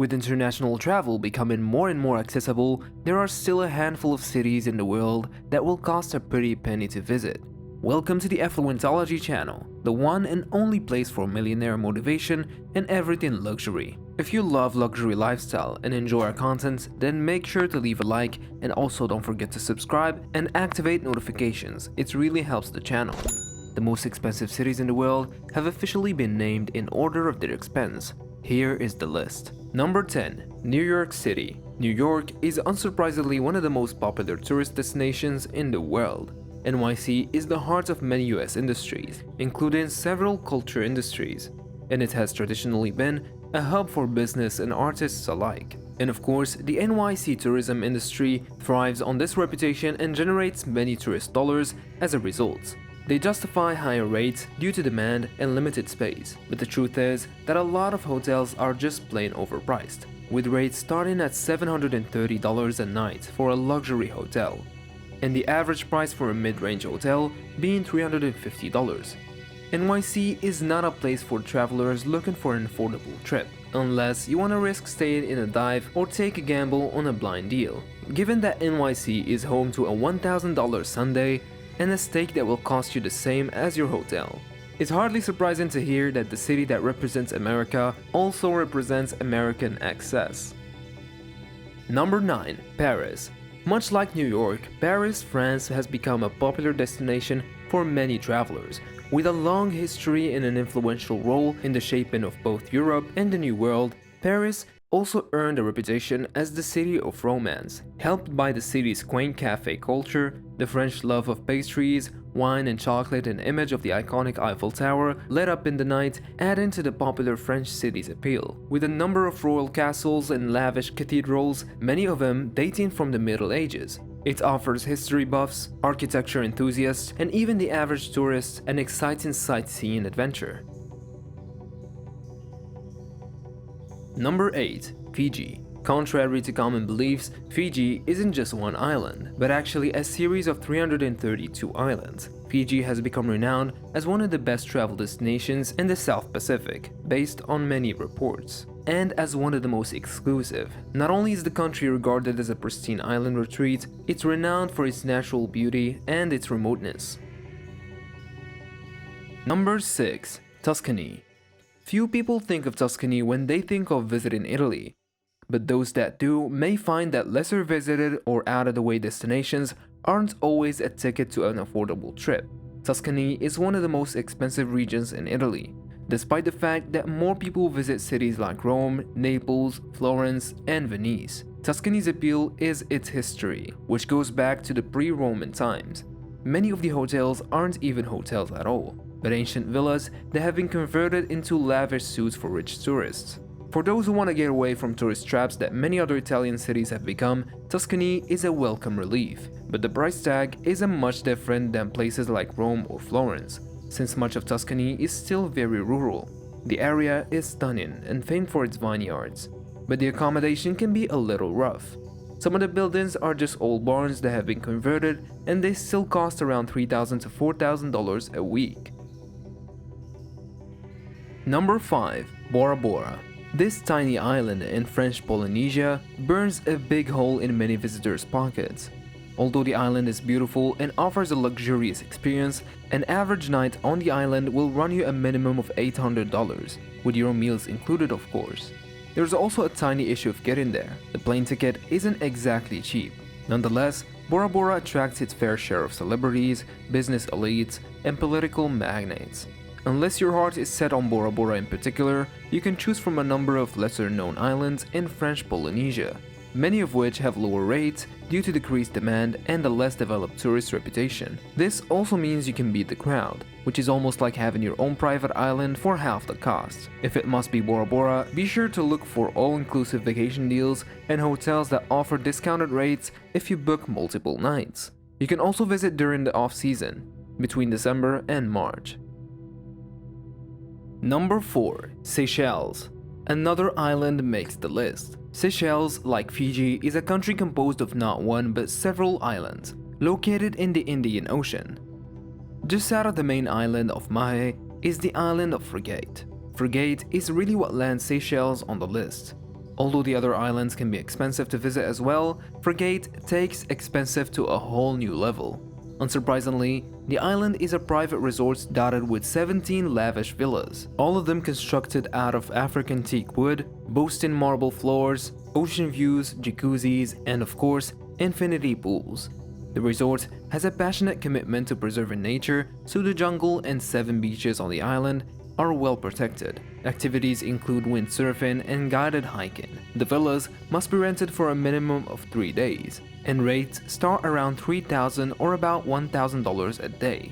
With international travel becoming more and more accessible, there are still a handful of cities in the world that will cost a pretty penny to visit. Welcome to the Affluentology channel, the one and only place for millionaire motivation and everything luxury. If you love luxury lifestyle and enjoy our content, then make sure to leave a like and also don't forget to subscribe and activate notifications. It really helps the channel. The most expensive cities in the world have officially been named in order of their expense. Here is the list. Number 10. New York City. New York is unsurprisingly one of the most popular tourist destinations in the world. NYC is the heart of many US industries, including several culture industries, and it has traditionally been a hub for business and artists alike. And of course, the NYC tourism industry thrives on this reputation and generates many tourist dollars as a result. They justify higher rates due to demand and limited space, but the truth is that a lot of hotels are just plain overpriced, with rates starting at $730 a night for a luxury hotel, and the average price for a mid-range hotel being $350. NYC is not a place for travelers looking for an affordable trip, unless you want to risk staying in a dive or take a gamble on a blind deal. Given that NYC is home to a $1,000 sundae and a steak that will cost you the same as your hotel, it's hardly surprising to hear that the city that represents America also represents American excess. Number 9. Paris. Much like New York, Paris, France has become a popular destination for many travelers, with a long history and an influential role in the shaping of both Europe and the New World. Paris also earned a reputation as the city of romance, helped by the city's quaint cafe culture, the French love of pastries, wine and chocolate, and image of the iconic Eiffel Tower lit up in the night, adding to the popular French city's appeal. With a number of royal castles and lavish cathedrals, many of them dating from the Middle Ages, it offers history buffs, architecture enthusiasts, and even the average tourist an exciting sightseeing adventure. Number 8. Fiji. Contrary to common beliefs, Fiji isn't just one island, but actually a series of 332 islands. Fiji has become renowned as one of the best travel destinations in the South Pacific, based on many reports, and as one of the most exclusive. Not only is the country regarded as a pristine island retreat, it's renowned for its natural beauty and its remoteness. Number 6. Tuscany. Few people think of Tuscany when they think of visiting Italy, but those that do may find that lesser visited or out-of-the-way destinations aren't always a ticket to an affordable trip. Tuscany is one of the most expensive regions in Italy, despite the fact that more people visit cities like Rome, Naples, Florence, and Venice. Tuscany's appeal is its history, which goes back to the pre-Roman times. Many of the hotels aren't even hotels at all, but ancient villas that have been converted into lavish suites for rich tourists. For those who want to get away from tourist traps that many other Italian cities have become, Tuscany is a welcome relief, but the price tag is much different than places like Rome or Florence, since much of Tuscany is still very rural. The area is stunning and famed for its vineyards, but the accommodation can be a little rough. Some of the buildings are just old barns that have been converted, and they still cost around $3,000 to $4,000 a week. Number 5. Bora Bora. This tiny island in French Polynesia burns a big hole in many visitors' pockets. Although the island is beautiful and offers a luxurious experience, an average night on the island will run you a minimum of $800, with your meals included of course. There's also a tiny issue of getting there. The plane ticket isn't exactly cheap. Nonetheless, Bora Bora attracts its fair share of celebrities, business elites, and political magnates. Unless your heart is set on Bora Bora in particular, you can choose from a number of lesser-known islands in French Polynesia, many of which have lower rates due to decreased demand and a less developed tourist reputation. This also means you can beat the crowd, which is almost like having your own private island for half the cost. If it must be Bora Bora, be sure to look for all-inclusive vacation deals and hotels that offer discounted rates if you book multiple nights. You can also visit during the off-season, between December and March. Number 4. Seychelles. Another island makes the list. Seychelles, like Fiji, is a country composed of not one but several islands, located in the Indian Ocean. Just out of the main island of 𝐦𝐻 is the island of 𝐦𝐸. 𝐦𝐸 is really what lands Seychelles on the list. Although the other islands can be expensive to visit as well, 𝐦𝐤𝐤𝐞 takes expensive to a whole new level. Unsurprisingly, the island is a private resort dotted with 17 lavish villas, all of them constructed out of African teak wood, boasting marble floors, ocean views, jacuzzis, and of course, infinity pools. The resort has a passionate commitment to preserving nature, so the jungle and 7 beaches on the island are well protected. Activities include windsurfing and guided hiking. The villas must be rented for a minimum of 3 days, and rates start around $3,000 or about $1,000 a day.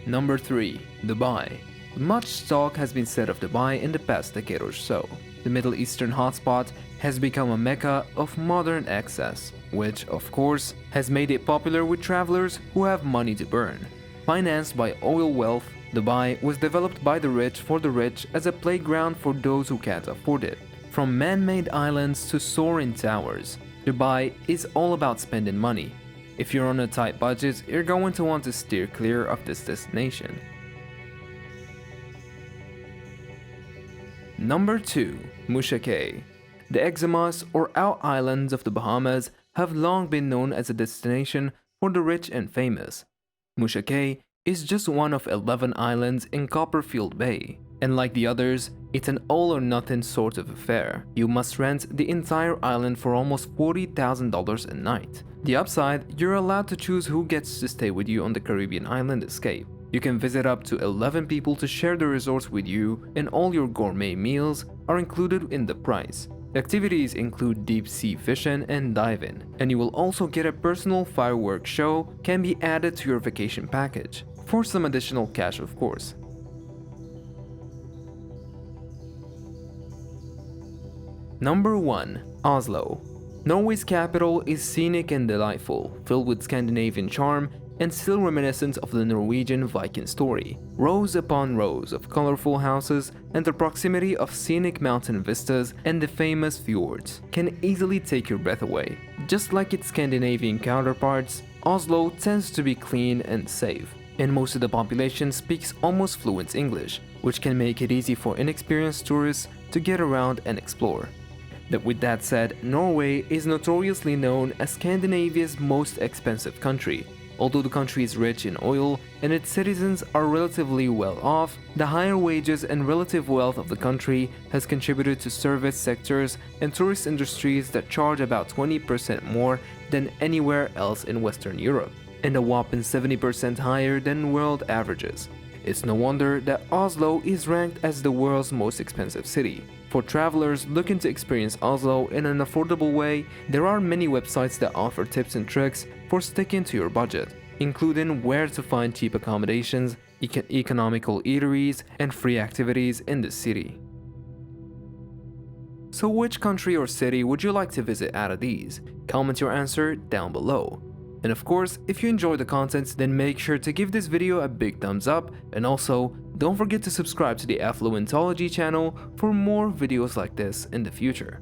Number 3. Dubai. Much talk has been said of Dubai in the past decade or so. The Middle Eastern hotspot has become a mecca of modern excess, which, of course, has made it popular with travelers who have money to burn. Financed by oil wealth, Dubai was developed by the rich for the rich as a playground for those who can't afford it. From man-made islands to soaring towers, Dubai is all about spending money. If you're on a tight budget, you're going to want to steer clear of this destination. Number 2. Mushake. The 𝐥𝐤𝐬𝐬 or Out Islands of the Bahamas have long been known as a destination for the rich and famous. Mushake is just one of 11 islands in Copperfield Bay, and like the others, it's an all-or-nothing sort of affair. You must rent the entire island for almost $40,000 a night. The upside, you're allowed to choose who gets to stay with you on the Caribbean island escape. You can visit up to 11 people to share the resorts with you, and all your gourmet meals are included in the price. Activities include deep sea fishing and diving, and you will also get a personal fireworks show can be added to your vacation package, for some additional cash of course. Number 1. Oslo. Norway's capital is scenic and delightful, filled with Scandinavian charm and still reminiscent of the Norwegian Viking story. Rows upon rows of colorful houses and the proximity of scenic mountain vistas and the famous fjords can easily take your breath away. Just like its Scandinavian counterparts, Oslo tends to be clean and safe, and most of the population speaks almost fluent English, which can make it easy for inexperienced tourists to get around and explore. With that said, Norway is notoriously known as Scandinavia's most expensive country. Although the country is rich in oil and its citizens are relatively well off, the higher wages and relative wealth of the country has contributed to service sectors and tourist industries that charge about 20% more than anywhere else in Western Europe, and a whopping 70% higher than world averages. It's no wonder that Oslo is ranked as the world's most expensive city. For travelers looking to experience Oslo in an affordable way, there are many websites that offer tips and tricks for sticking to your budget, including where to find cheap accommodations, economical eateries, and free activities in the city. So which country or city would you like to visit out of these? Comment your answer down below. And of course, if you enjoyed the content, then make sure to give this video a big thumbs up, and also don't forget to subscribe to the 𝐴FFLUENT-OLOGY channel for more videos like this in the future.